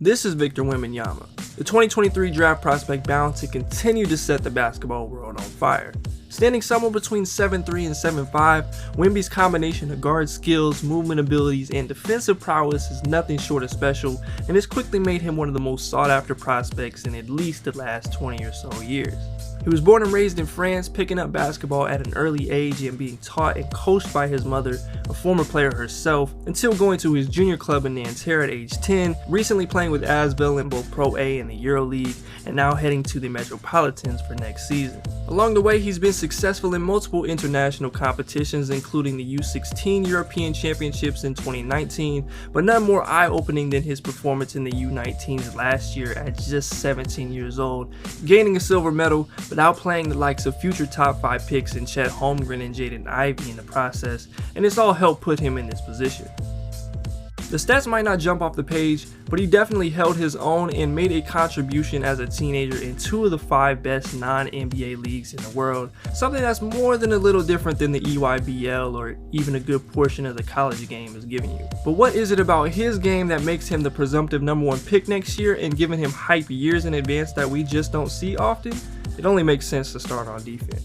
This is Victor Wembanyama, the 2023 draft prospect bound to continue to set the basketball world on fire. Standing somewhere between 7'3" and 7'5", Wemby's combination of guard skills, movement abilities, and defensive prowess is nothing short of special, and has quickly made him one of the most sought after prospects in at least the last 20 or so years. He was born and raised in France, picking up basketball at an early age and being taught and coached by his mother, a former player herself, until going to his junior club in Nanterre at age 10, recently playing with Asvel in both Pro A and the EuroLeague, and now heading to the Metropolitans for next season. Along the way, he's been successful in multiple international competitions, including the U16 European Championships in 2019, but none more eye-opening than his performance in the U19s last year at just 17 years old, gaining a silver medal, but outplaying the likes of future top 5 picks in Chet Holmgren and Jaden Ivey in the process, and it's all helped put him in this position. The stats might not jump off the page, but he definitely held his own and made a contribution as a teenager in 2 of the 5 best non-NBA leagues in the world, something that's more than a little different than the EYBL or even a good portion of the college game is giving you. But what is it about his game that makes him the presumptive #1 pick next year and giving him hype years in advance that we just don't see often? It only makes sense to start on defense.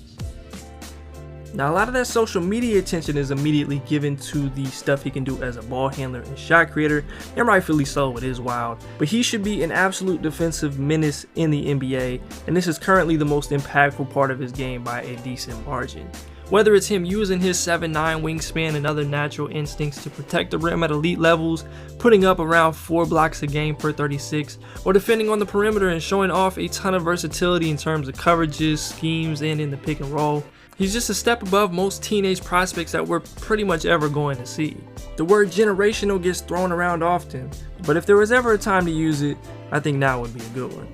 Now, a lot of that social media attention is immediately given to the stuff he can do as a ball handler and shot creator, and rightfully so, it is wild. But he should be an absolute defensive menace in the NBA, and this is currently the most impactful part of his game by a decent margin. Whether it's him using his 7'9" wingspan and other natural instincts to protect the rim at elite levels, putting up around 4 blocks a game per 36, or defending on the perimeter and showing off a ton of versatility in terms of coverages, schemes, and in the pick and roll, he's just a step above most teenage prospects that we're pretty much ever going to see. The word generational gets thrown around often, but if there was ever a time to use it, I think now would be a good one.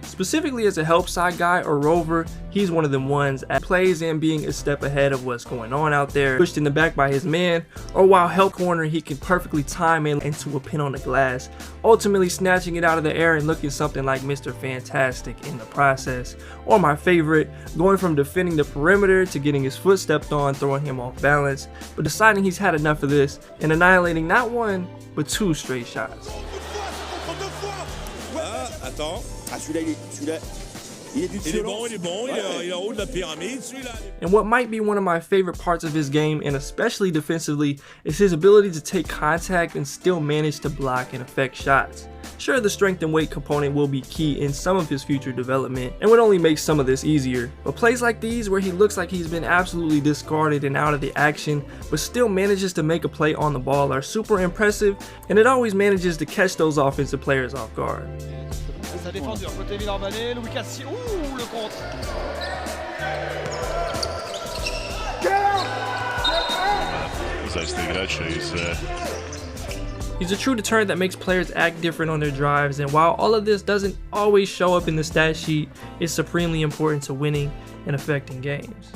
Specifically as a help side guy or rover, he's one of them ones at plays and being a step ahead of what's going on out there, pushed in the back by his man, or while help corner he can perfectly time in into a pin on the glass, ultimately snatching it out of the air and looking something like Mr. Fantastic in the process. Or my favorite, going from defending the perimeter to getting his foot stepped on, throwing him off balance, but deciding he's had enough of this and annihilating not 1, but 2 straight shots. And what might be one of my favorite parts of his game, and especially defensively, is his ability to take contact and still manage to block and affect shots. Sure, the strength and weight component will be key in some of his future development and would only make some of this easier, but plays like these where he looks like he's been absolutely discarded and out of the action but still manages to make a play on the ball are super impressive, and it always manages to catch those offensive players off guard. Sa défense côté Villeurbanne, Louis Cassi, ouh le contre. He's a true deterrent that makes players act different on their drives, and while all of this doesn't always show up in the stat sheet, it's supremely important to winning and affecting games.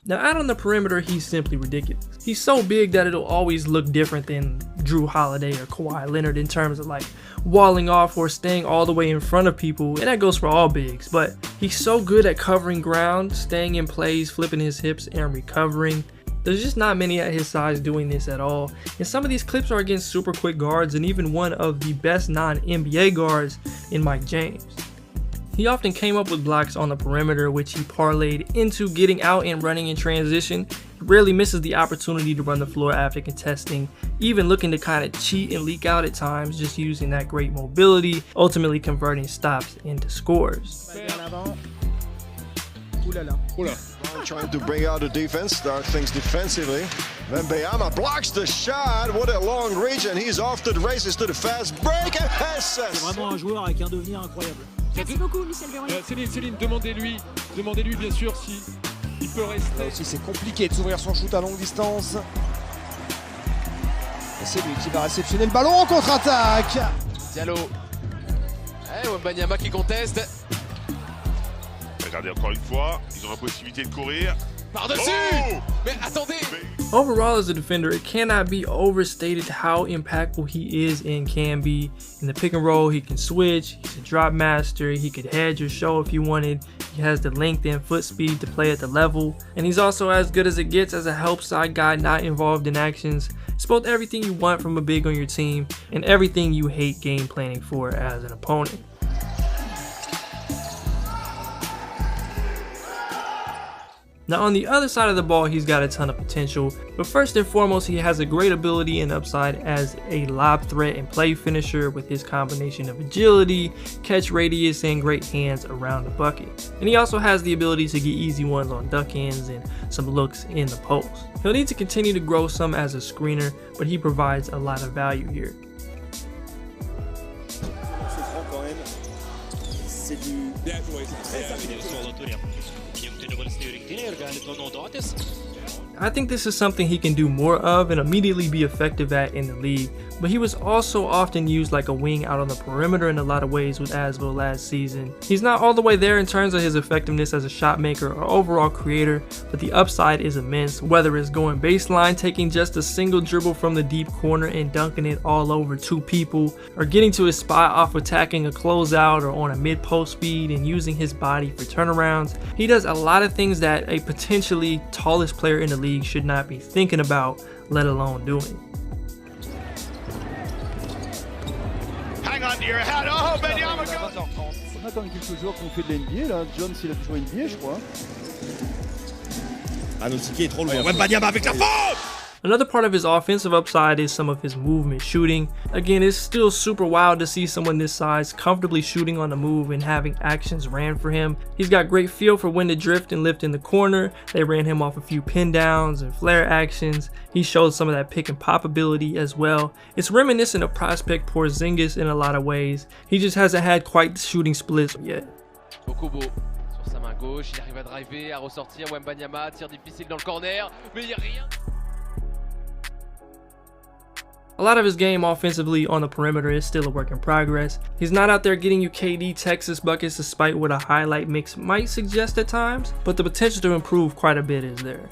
Now out on the perimeter, he's simply ridiculous. He's so big that it'll always look different than Drew Holiday or Kawhi Leonard in terms of like walling off or staying all the way in front of people, and that goes for all bigs, but he's so good at covering ground, staying in plays, flipping his hips, and recovering. There's just not many at his size doing this at all, and some of these clips are against super quick guards and even one of the best non-NBA guards in Mike James. He often came up with blocks on the perimeter, which he parlayed into getting out and running in transition. He rarely misses the opportunity to run the floor after contesting, even looking to kind of cheat and leak out at times, just using that great mobility, ultimately converting stops into scores. Trying to bring out the defense, start things defensively. Wembanyama blocks the shot. What a long reach, and he's off to the races to the fast break. C'est vraiment un joueur avec un devenir incroyable. Merci beaucoup, Michel Verrier. Céline, demandez-lui bien sûr si il peut rester. Là aussi, c'est compliqué de s'ouvrir son shoot à longue distance. Et c'est lui qui va réceptionner le ballon en contre-attaque. Diallo. Wembanyama qui conteste. Regardez encore une fois, ils ont la possibilité de courir. Par-dessus. Mais attendez. Overall, as a defender, it cannot be overstated how impactful he is and can be. In the pick and roll, he can switch, he's a drop master, he could hedge or show if you wanted. He has the length and foot speed to play at the level. And he's also as good as it gets as a help side guy not involved in actions. It's both everything you want from a big on your team and everything you hate game planning for as an opponent. Now on the other side of the ball, he's got a ton of potential, but first and foremost, he has a great ability and upside as a lob threat and play finisher with his combination of agility, catch radius, and great hands around the bucket. And he also has the ability to get easy ones on duck ends and some looks in the post. He'll need to continue to grow some as a screener, but he provides a lot of value here. I think this is something he can do more of and immediately be effective at in the league, but he was also often used like a wing out on the perimeter in a lot of ways with Asvel last season. He's not all the way there in terms of his effectiveness as a shot maker or overall creator, but the upside is immense, whether it's going baseline, taking just a single dribble from the deep corner and dunking it all over two people, or getting to his spot off attacking a closeout or on a mid-post speed and using his body for turnarounds. He does a lot of things that a potentially tallest player in the league should not be thinking about, let alone doing. Hang on to your hat. Oh, Wembanyama goes. On a quand même quelques joueurs qui ont fait de l'NBA là. Jones il a toujours NBA je crois. Ah non, c'est qui est trop loin. Wembanyama avec la faute! Another part of his offensive upside is some of his movement shooting. Again, it's still super wild to see someone this size comfortably shooting on the move and having actions ran for him. He's got great feel for when to drift and lift in the corner. They ran him off a few pin downs and flare actions. He showed some of that pick and pop ability as well. It's reminiscent of prospect Porzingis in a lot of ways. He just hasn't had quite the shooting splits yet. Bokobo sur sa main gauche, il arrive à driver, à ressortir. Wembanyama, tir difficile dans le corner, mais il n'y a rien. A lot of his game offensively on the perimeter is still a work in progress. He's not out there getting you KD Texas buckets despite what a highlight mix might suggest at times, but the potential to improve quite a bit is there.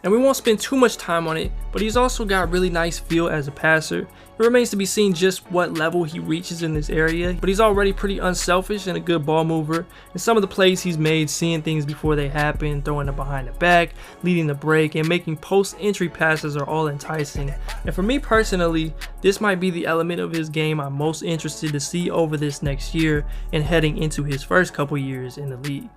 And we won't spend too much time on it, but he's also got really nice feel as a passer. It remains to be seen just what level he reaches in this area, but he's already pretty unselfish and a good ball mover. And some of the plays he's made, seeing things before they happen, throwing it behind the back, leading the break, and making post-entry passes are all enticing. And for me personally, this might be the element of his game I'm most interested to see over this next year and heading into his first couple years in the league.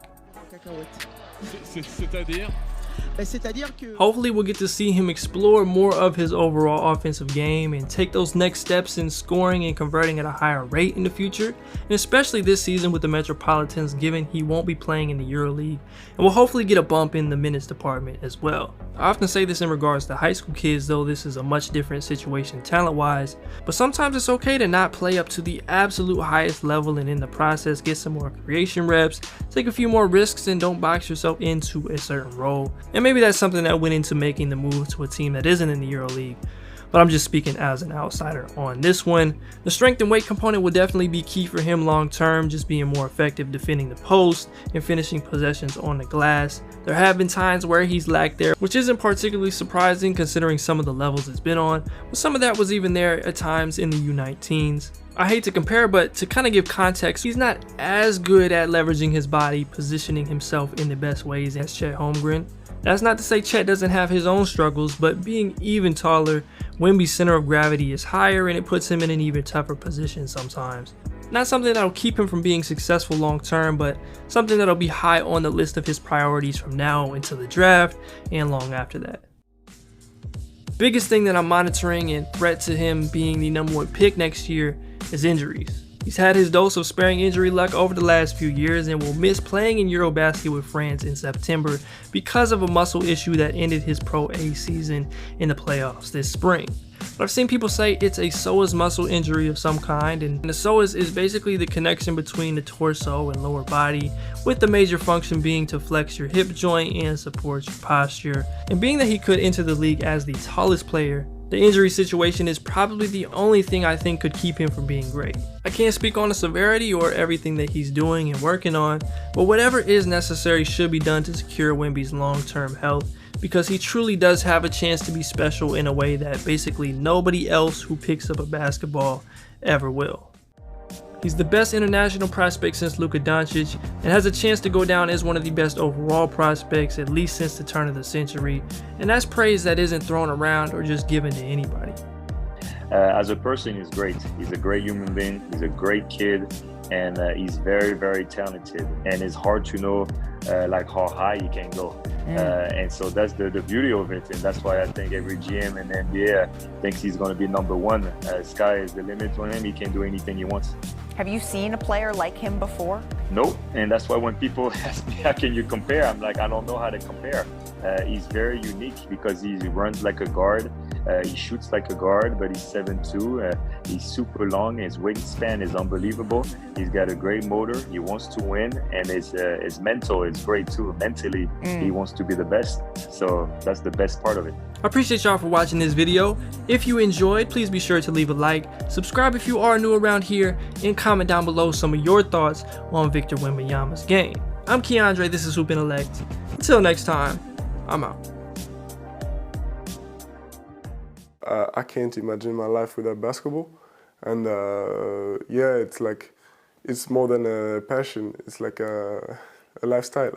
C'est-à-dire? Hopefully we'll get to see him explore more of his overall offensive game and take those next steps in scoring and converting at a higher rate in the future, and especially this season with the Metropolitans, given he won't be playing in the EuroLeague, and will hopefully get a bump in the minutes department as well. I often say this in regards to high school kids, though this is a much different situation talent-wise, but sometimes it's okay to not play up to the absolute highest level and in the process get some more creation reps, take a few more risks, and don't box yourself into a certain role. And maybe that's something that went into making the move to a team that isn't in the EuroLeague, but I'm just speaking as an outsider on this one. The strength and weight component will definitely be key for him long term, just being more effective defending the post and finishing possessions on the glass. There have been times where he's lacked there, which isn't particularly surprising considering some of the levels it's been on, but some of that was even there at times in the U19s. I hate to compare, but to kind of give context, he's not as good at leveraging his body, positioning himself in the best ways as Chet Holmgren. That's not to say Chet doesn't have his own struggles, but being even taller, Wemby's center of gravity is higher and it puts him in an even tougher position sometimes. Not something that'll keep him from being successful long term, but something that'll be high on the list of his priorities from now into the draft and long after that. Biggest thing that I'm monitoring and threat to him being the #1 pick next year is injuries. He's had his dose of sparing injury luck over the last few years and will miss playing in Eurobasket with France in September because of a muscle issue that ended his Pro A season in the playoffs this spring. But I've seen people say it's a psoas muscle injury of some kind, and the psoas is basically the connection between the torso and lower body, with the major function being to flex your hip joint and support your posture. And being that he could enter the league as the tallest player, The injury situation is probably the only thing I think could keep him from being great. I can't speak on the severity or everything that he's doing and working on, but whatever is necessary should be done to secure Wemby's long-term health, because he truly does have a chance to be special in a way that basically nobody else who picks up a basketball ever will. He's the best international prospect since Luka Doncic and has a chance to go down as one of the best overall prospects at least since the turn of the century, and that's praise that isn't thrown around or just given to anybody. As a person, he's great. He's a great human being. He's a great kid, and he's very, very talented. And it's hard to know like how high he can go. And so that's the beauty of it, and that's why I think every GM in the NBA thinks he's going to be number one. Sky is the limit on him. He can do anything he wants. Have you seen a player like him before? No, and that's why when people ask me how can you compare, I'm like, I don't know how to compare. He's very unique because he runs like a guard, he shoots like a guard, but he's 7'2", he's super long, his wingspan is unbelievable, he's got a great motor, he wants to win, and his mental is great too. Mentally, he wants to be the best, so that's the best part of it. I appreciate y'all for watching this video. If you enjoyed, please be sure to leave a like, subscribe if you are new around here, and comment down below some of your thoughts on Victor Wembanyama's game. I'm Keandre, this is Hoop Intellect. Until next time, I'm out. I can't imagine my life without basketball, and yeah, it's more than a passion, it's like a lifestyle.